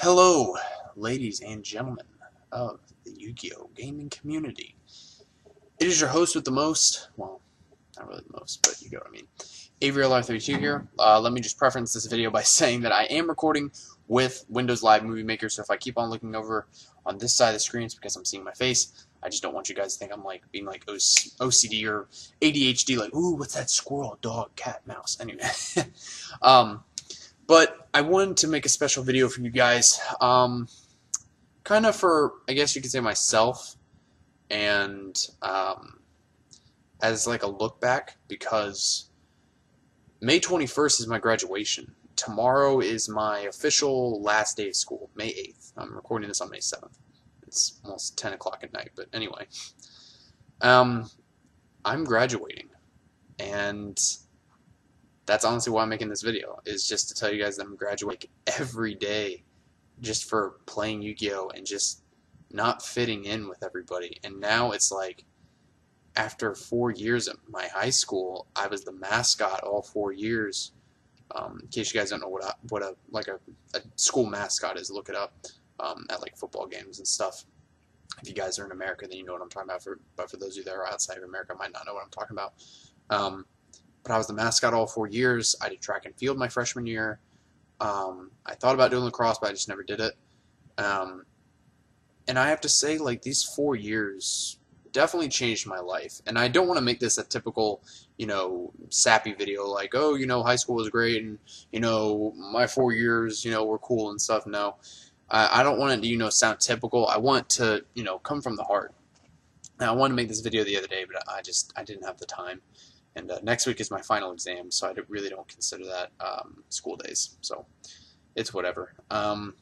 Hello, ladies and gentlemen of the Yu-Gi-Oh! Gaming community. It is your host with the most, well, not really the most, but you get what I mean, AvrielR32 here. Let me just preference this video by saying that I am recording with Windows Live Movie Maker, so if I keep on looking over on this side of the screen, it's because I'm seeing my face. I just don't want you guys to think I'm like being like OCD or ADHD, like, ooh, what's that squirrel, dog, cat, mouse, anyway. But I wanted to make a special video for you guys, kind of for, I guess you could say, myself, and as like a look back, because May 21st is my graduation. Tomorrow is my official last day of school, May 8th. I'm recording this on May 7th. It's almost 10 o'clock at night, but anyway. I'm graduating, and that's honestly why I'm making this video, is just to tell you guys that I'm graduating every day just for playing Yu-Gi-Oh! And just not fitting in with everybody. And now it's like, after 4 years at my high school, I was the mascot all 4 years. In case you guys don't know what a school mascot is, look it up at like football games and stuff. If you guys are in America, then you know what I'm talking about. But for those of you that are outside of America, might not know what I'm talking about. But I was the mascot all 4 years. I did track and field my freshman year. I thought about doing lacrosse, but I just never did it. And I have to say, like, these 4 years definitely changed my life. And I don't want to make this a typical, sappy video, like, oh, high school was great, and, my 4 years, were cool and stuff. No, I don't want it to, sound typical. I want to, come from the heart. Now, I wanted to make this video the other day, but I didn't have the time. And next week is my final exam, so I really don't consider that school days. So it's whatever. But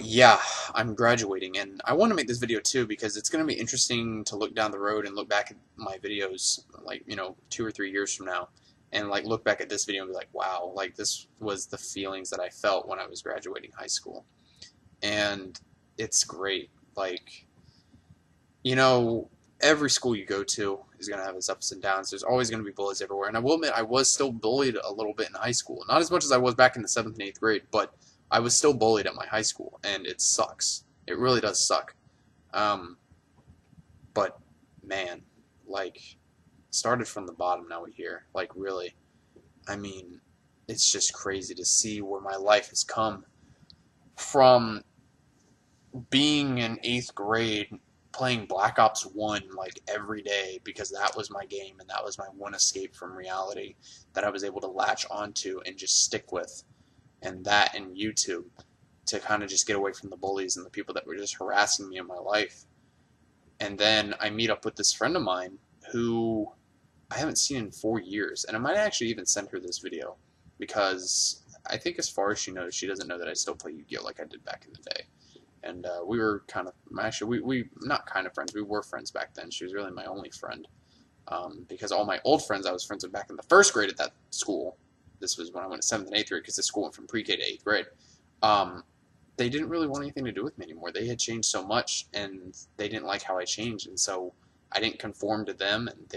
yeah, I'm graduating, and I want to make this video too because it's going to be interesting to look down the road and look back at my videos, like, 2 or 3 years from now, and like look back at this video and be like, wow, like this was the feelings that I felt when I was graduating high school. And it's great. Like, every school you go to is going to have its ups and downs. There's always going to be bullies everywhere. And I will admit, I was still bullied a little bit in high school. Not as much as I was back in the 7th and 8th grade, but I was still bullied at my high school, and it sucks. It really does suck. But, man, like, started from the bottom, now we're here. Like, really. I mean, it's just crazy to see where my life has come from being in 8th grade, playing Black Ops 1 like every day because that was my game and that was my one escape from reality that I was able to latch onto and just stick with, and that and YouTube to kind of just get away from the bullies and the people that were just harassing me in my life. And then I meet up with this friend of mine who I haven't seen in 4 years, and I might actually even send her this video because I think as far as she knows, she doesn't know that I still play Yu-Gi-Oh! Like I did back in the day. And we were kind of, actually, we not kind of friends, we were friends back then. She was really my only friend. Because all my old friends I was friends with back in the 1st grade at that school, this was when I went to 7th and 8th grade, because the school went from pre-K to 8th grade, they didn't really want anything to do with me anymore. They had changed so much, and they didn't like how I changed, and so I didn't conform to them, and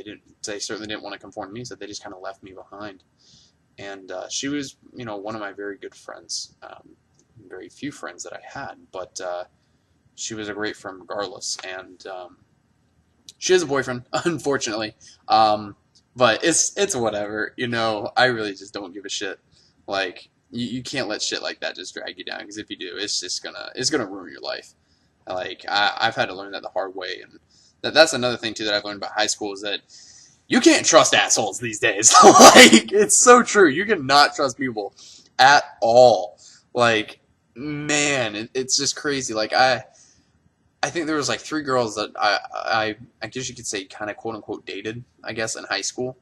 they certainly didn't want to conform to me, so they just kind of left me behind. And she was, one of my very good friends. Very few friends that I had, but she was a great friend regardless, and she has a boyfriend, unfortunately, but it's whatever, I really just don't give a shit. Like, you can't let shit like that just drag you down, because if you do, it's gonna ruin your life. Like, I've had to learn that the hard way, and that's another thing too that I've learned about high school, is that you can't trust assholes these days. Like, it's so true. You cannot trust people at all. Like, man, it's just crazy. Like, I think there was like 3 girls that I guess you could say kind of quote unquote dated, I guess, in high school,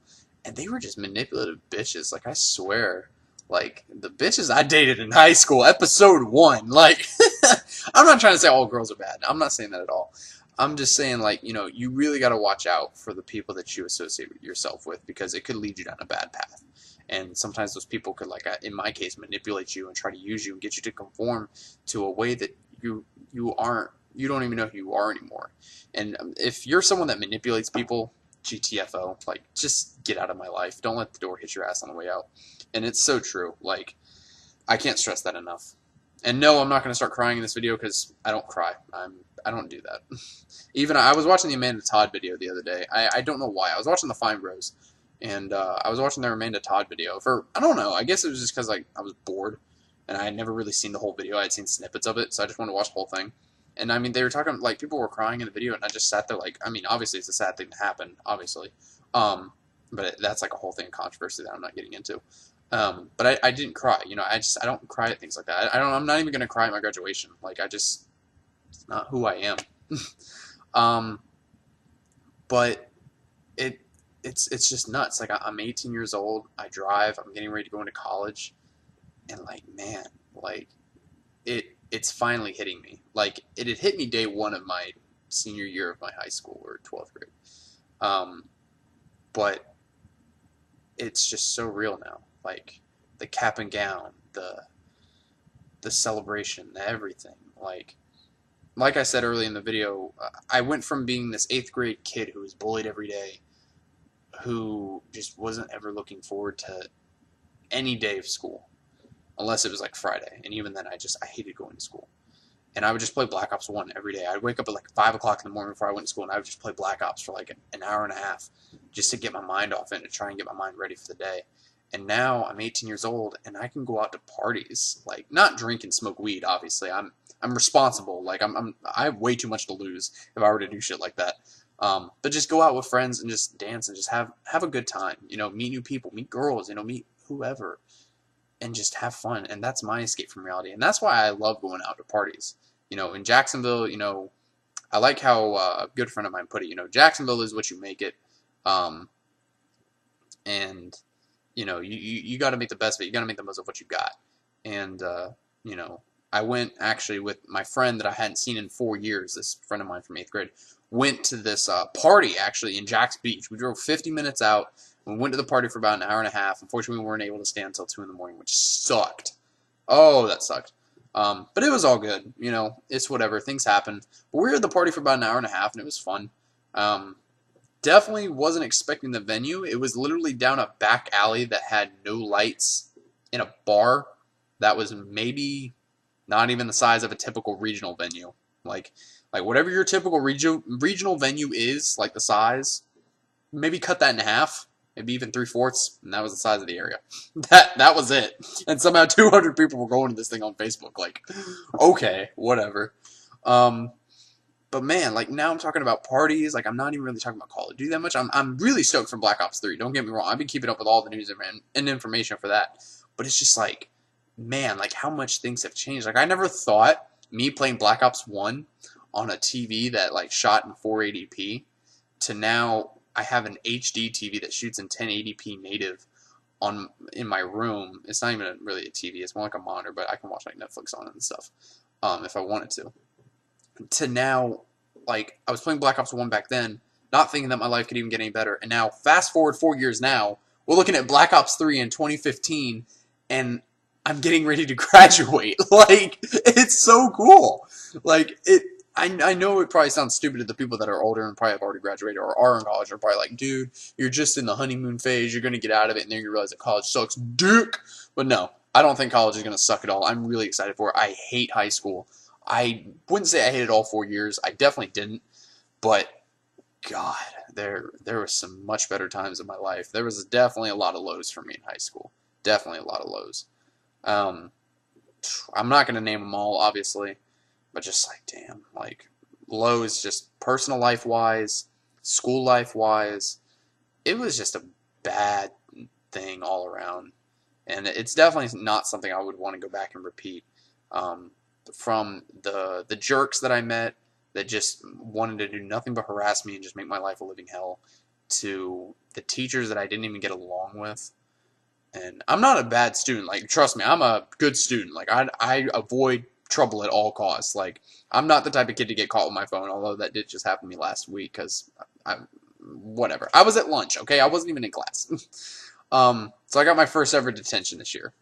and they were just manipulative bitches. Like, I swear, like, the bitches I dated in high school, episode 1, like, I'm not trying to say all girls are bad. I'm not saying that at all. I'm just saying, like, you really got to watch out for the people that you associate yourself with, because it could lead you down a bad path. And sometimes those people could, like, in my case, manipulate you and try to use you and get you to conform to a way that you don't even know who you are anymore. And if you're someone that manipulates people, GTFO, like, just get out of my life. Don't let the door hit your ass on the way out. And it's so true. Like, I can't stress that enough. And no, I'm not going to start crying in this video because I don't cry. I don't do that. Even I was watching the Amanda Todd video the other day. I don't know why. I was watching the Fine Bros, and I was watching their Amanda Todd video for, I don't know. I guess it was just because like I was bored, and I had never really seen the whole video. I had seen snippets of it, so I just wanted to watch the whole thing. And I mean, they were talking like people were crying in the video, and I just sat there like, I mean, obviously it's a sad thing to happen, obviously, but that's like a whole thing of controversy that I'm not getting into. But I didn't cry. You know, I don't cry at things like that. I'm not even gonna cry at my graduation. Like it's not who I am. um, but it's just nuts. Like I'm 18 years old. I drive. I'm getting ready to go into college, and like man, like it's finally hitting me. Like it had hit me day one of my senior year of my high school or 12th grade. Um, but it's just so real now. Like the cap and gown, the celebration, everything. Like I said early in the video, I went from being this 8th grade kid who was bullied every day, who just wasn't ever looking forward to any day of school, unless it was like Friday, and even then I hated going to school. And I would just play Black Ops 1 every day. I'd wake up at like 5 o'clock in the morning before I went to school, and I would just play Black Ops for like an hour and a half just to get my mind off it and to try and get my mind ready for the day. And now I'm 18 years old, and I can go out to parties, like not drink and smoke weed. Obviously, I'm responsible. Like I have way too much to lose if I were to do shit like that. But just go out with friends and just dance and just have a good time. You know, meet new people, meet girls. You know, meet whoever, and just have fun. And that's my escape from reality. And that's why I love going out to parties. You know, in Jacksonville, you know, I like how a good friend of mine put it. You know, Jacksonville is what you make it. And you know, you got to make the best of it. You got to make the most of what you got. And you know, I went actually with my friend that I hadn't seen in 4 years. This friend of mine from 8th grade went to this party actually in Jax Beach. We drove 50 minutes out. We went to the party for about an hour and a half. Unfortunately, we weren't able to stay until 2 in the morning, which sucked. Oh, that sucked. But it was all good. You know, it's whatever. Things happen. But we were at the party for about an hour and a half, and it was fun. Definitely wasn't expecting the venue. It was literally down a back alley that had no lights in a bar that was maybe not even the size of a typical regional venue. Like whatever your typical regional venue is, like the size, maybe cut that in half, maybe even 3/4, and that was the size of the area. That was it. And somehow 200 people were going to this thing on Facebook. Like, okay, whatever. But man, like now I'm talking about parties. Like I'm not even really talking about Call of Duty that much. I'm really stoked for Black Ops 3. Don't get me wrong. I've been keeping up with all the news and information for that. But it's just like, man, like how much things have changed. Like I never thought me playing Black Ops 1 on a TV that like shot in 480p to now I have an HD TV that shoots in 1080p native in my room. It's not even really a TV. It's more like a monitor, but I can watch like Netflix on it and stuff if I wanted to now, like, I was playing Black Ops 1 back then, not thinking that my life could even get any better. And now, fast forward 4 years now, we're looking at Black Ops 3 in 2015, and I'm getting ready to graduate. Like, it's so cool. Like, I know it probably sounds stupid to the people that are older and probably have already graduated or are in college. Are probably like, dude, you're just in the honeymoon phase. You're going to get out of it, and then you realize that college sucks dick. But no, I don't think college is going to suck at all. I'm really excited for it. I hate high school. I wouldn't say I hated all 4 years. I definitely didn't. But, God, there were some much better times in my life. There was definitely a lot of lows for me in high school. Definitely a lot of lows. I'm not going to name them all, obviously. But just like, damn, like, lows just personal life-wise, school life-wise. It was just a bad thing all around. And it's definitely not something I would want to go back and repeat. From the jerks that I met that just wanted to do nothing but harass me and just make my life a living hell, to the teachers that I didn't even get along with. And I'm not a bad student. Like, trust me, I'm a good student. Like, I avoid trouble at all costs. Like, I'm not the type of kid to get caught with my phone, although that did just happen to me last week because whatever. I was at lunch, okay? I wasn't even in class. So I got my first ever detention this year.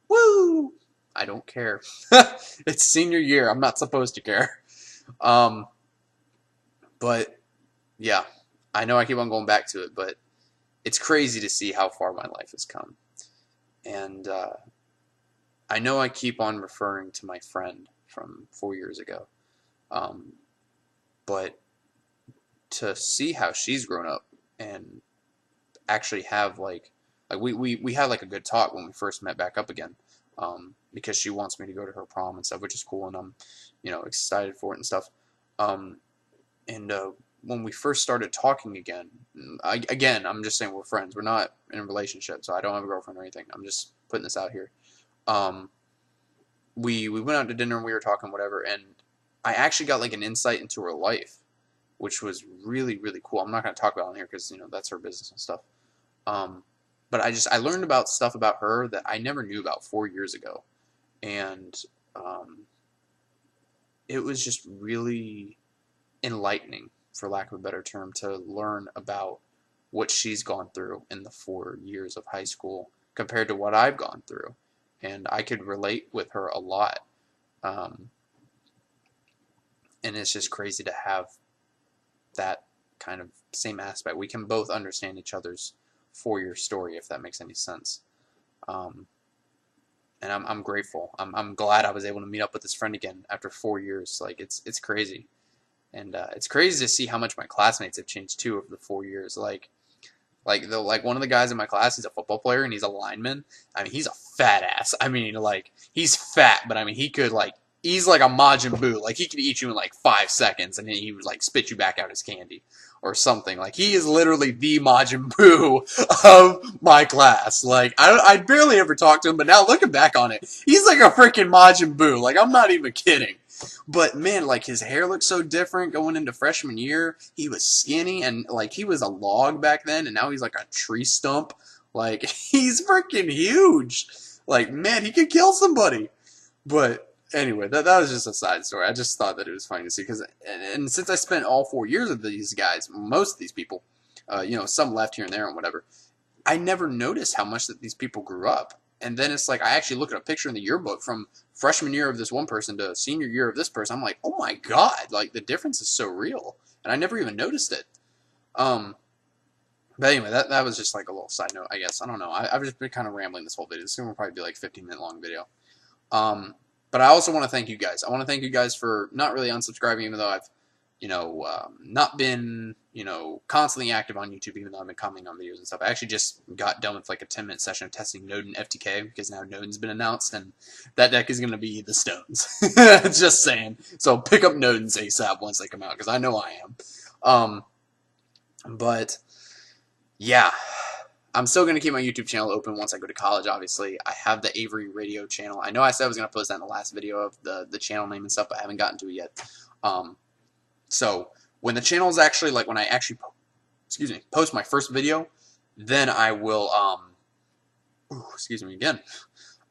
Woo! I don't care. It's senior year. I'm not supposed to care. But yeah, I know I keep on going back to it, but it's crazy to see how far my life has come. And I know I keep on referring to my friend from 4 years ago, um, but to see how she's grown up and actually have we had like a good talk when we first met back up again, because she wants me to go to her prom and stuff, which is cool, and I'm, excited for it and stuff. Um, and when we first started talking again, I'm just saying we're friends. We're not in a relationship, so I don't have a girlfriend or anything. I'm just putting this out here. Um, we went out to dinner and we were talking whatever, and I actually got like an insight into her life, which was really really cool. I'm not going to talk about it on here because that's her business and stuff. Um, but I learned about stuff about her that I never knew about 4 years ago, and um, it was just really enlightening, for lack of a better term, to learn about what she's gone through in the 4 years of high school compared to what I've gone through, and I could relate with her a lot. Um, and it's just crazy to have that kind of same aspect. We can both understand each other's 4 year story, if that makes any sense. Um, and I'm grateful. I'm glad I was able to meet up with this friend again after 4 years. Like it's crazy, and it's crazy to see how much my classmates have changed too over the 4 years. Like one of the guys in my class, he's a football player and he's a lineman. I mean, he's a fat ass. I mean, like he's fat, but I mean, he's like a Majin Buu. Like he could eat you in like 5 seconds, and then he would like spit you back out as candy or something. Like he is literally the Majin Buu of my class. Like I barely ever talked to him, but now looking back on it, he's like a freaking Majin Buu. Like I'm not even kidding. But man, like his hair looked so different going into freshman year. He was skinny and like he was a log back then, and now he's like a tree stump. Like he's freaking huge. Like man, he could kill somebody. But anyway, that was just a side story. I just thought that it was funny to see because, and since I spent all 4 years with these guys, most of these people, some left here and there and whatever, I never noticed how much that these people grew up. And then it's like I actually look at a picture in the yearbook from freshman year of this one person to senior year of this person. I'm like, oh my god, like the difference is so real, and I never even noticed it. Um, but anyway, that was just like a little side note, I guess. I don't know. I've just been kind of rambling this whole video. This is gonna probably be like 15-minute long video. But I also want to thank you guys. I want to thank you guys for not really unsubscribing, even though I've, not been, constantly active on YouTube, even though I've been commenting on videos and stuff. I actually just got done with like a 10-minute session of testing Nodin FTK because now Nodin's been announced, and that deck is going to be the Stones. Just saying. So pick up Nodins ASAP once they come out because I know I am. But yeah. I'm still going to keep my YouTube channel open once I go to college, obviously. I have the Avery Radio channel. I know I said I was going to post that in the last video of the channel name and stuff, but I haven't gotten to it yet. So when the channel is actually, like when I actually, post my first video, then I will, excuse me again,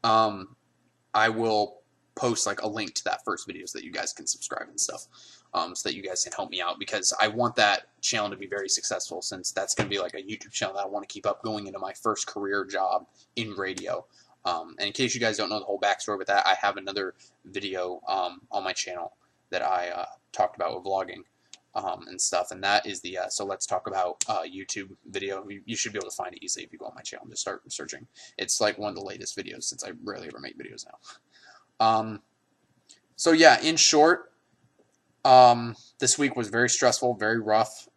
I will post like a link to that first video so that you guys can subscribe and stuff, so that you guys can help me out, because I want that channel to be very successful, since that's going to be like a YouTube channel that I want to keep up going into my first career job in radio. And in case you guys don't know the whole backstory with that, I have another video on my channel that I talked about with vlogging and stuff, and that is the So Let's Talk About YouTube video. You should be able to find it easily if you go on my channel and just start searching. It's like one of the latest videos, since I rarely ever make videos now. So yeah, in short, this week was very stressful, very rough.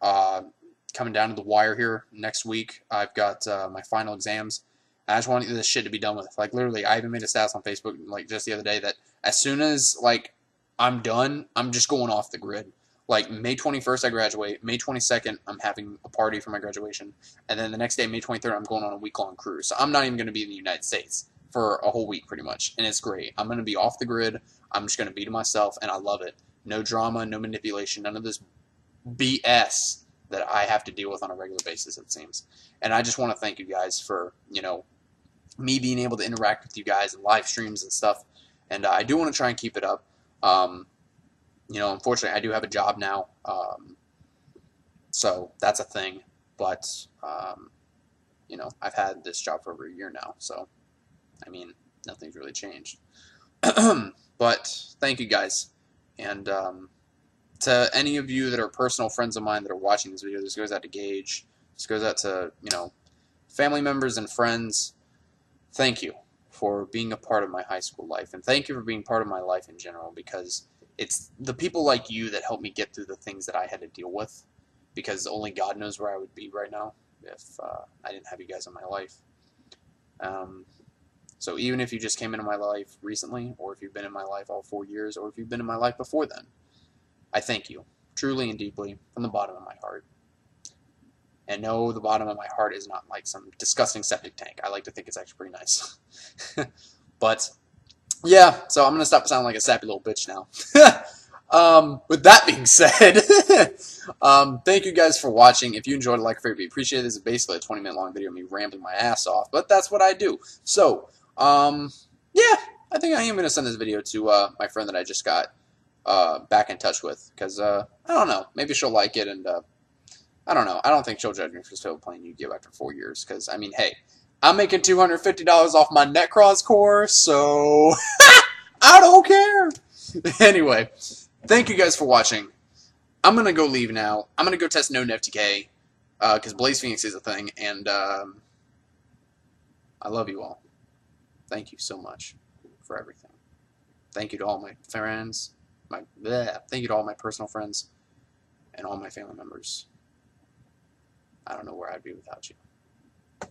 Coming down to the wire here next week. I've got my final exams. I just want this shit to be done with. Like literally, I even made a status on Facebook like just the other day that as soon as like I'm done, I'm just going off the grid. Like May 21st, I graduate. May 22nd, I'm having a party for my graduation, and then the next day, May 23rd, I'm going on a week-long cruise. So I'm not even going to be in the United States for a whole week, pretty much, and it's great. I'm going to be off the grid. I'm just going to be to myself, and I love it. No drama, no manipulation, none of this BS that I have to deal with on a regular basis, it seems. And I just want to thank you guys for, me being able to interact with you guys in live streams and stuff. And I do want to try and keep it up. Unfortunately, I do have a job now, so that's a thing. But, I've had this job for over a year now, so, I mean, nothing's really changed. But thank you guys. And to any of you that are personal friends of mine that are watching this video, this goes out to Gage. This goes out to, family members and friends. Thank you for being a part of my high school life, and thank you for being part of my life in general, because it's the people like you that helped me get through the things that I had to deal with, because only God knows where I would be right now if I didn't have you guys in my life. So even if you just came into my life recently, or if you've been in my life all 4 years, or if you've been in my life before then, I thank you, truly and deeply, from the bottom of my heart. And no, the bottom of my heart is not like some disgusting septic tank. I like to think it's actually pretty nice. But, yeah, so I'm going to stop sounding like a sappy little bitch now. With that being said, thank you guys for watching. If you enjoyed it, like, favorite, appreciate it. This is basically a 20-minute long video of me rambling my ass off, but that's what I do. So, yeah, I think I am going to send this video to my friend that I just got back in touch with, because, I don't know, maybe she'll like it, and, I don't know. I don't think she'll judge me for still playing Yu-Gi-Oh! After 4 years, because, I mean, hey, I'm making $250 off my Netcross core, so I don't care. Anyway, thank you guys for watching. I'm going to go leave now. I'm going to go test No FTK, because Blaze Phoenix is a thing, and I love you all. Thank you so much for everything. Thank you to all my friends, thank you to all my personal friends, and all my family members. I don't know where I'd be without you.